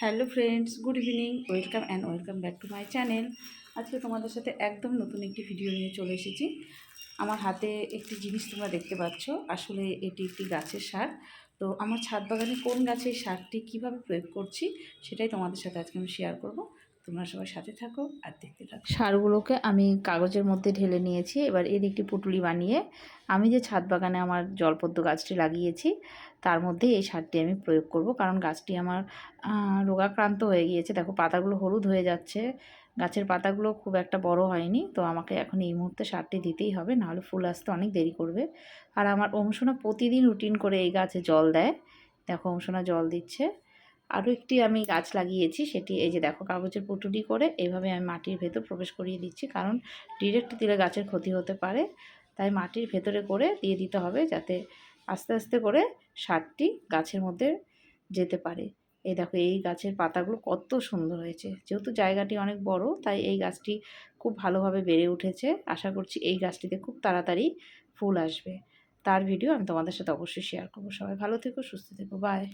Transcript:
Hello friends, good evening, welcome back to my channel. আজকে তোমাদের সাথে একদম নতুন একটি ভিডিও নিয়ে চলে এসেছি। আমার হাতে একটি জিনিস তোমরা দেখতে পাচ্ছ, আসলে এটি একটি গাছের সার। তো আমার ছাদ বাগানে কোন গাছের সারটি কীভাবে প্রয়োগ করছি সেটাই তোমাদের সাথে আজকে আমি শেয়ার করব। তোমরা সবাই সাথে থাকো আর দেখতে থাকো। সারগুলোকে আমি কাগজের মধ্যে ঢেলে নিয়েছি। এবার এর একটি পুটুলি বানিয়ে আমি যে ছাদ বাগানে আমার জলপদ্ম গাছটি লাগিয়েছি তার মধ্যে এই সারটি আমি প্রয়োগ করব, কারণ গাছটি আমার রোগাক্রান্ত হয়ে গিয়েছে। দেখো পাতাগুলো হলুদ হয়ে যাচ্ছে, গাছের পাতাগুলো খুব একটা বড় হয়নি। তো আমাকে এখন এই মুহূর্তে সারটি দিতেই হবে, নাহলে ফুল আসতে অনেক দেরি করবে। আর আমার অংশনা প্রতিদিন রুটিন করে এই গাছে জল দেয়। দেখো অংশনা জল দিচ্ছে। আরও একটি আমি গাছ লাগিয়েছি, সেটি এই যে দেখো কাগজের পুটুলি করে এইভাবে আমি মাটির ভেতর প্রবেশ করিয়ে দিচ্ছি, কারণ ডিরেক্ট দিলে গাছের ক্ষতি হতে পারে। তাই মাটির ভেতরে করে দিয়ে দিতে হবে, যাতে আস্তে আস্তে করে সারটি গাছের মধ্যে যেতে পারে। এই দেখো এই গাছের পাতাগুলো কত সুন্দর হয়েছে। যেহেতু জায়গাটি অনেক বড়, তাই এই গাছটি খুব ভালোভাবে বেড়ে উঠেছে। আশা করছি এই গাছটিতে খুব তাড়াতাড়ি ফুল আসবে। তার ভিডিও আমি তোমাদের সাথে অবশ্যই শেয়ার করবো। সবাই ভালো থেকো, সুস্থ থেকো, বাই।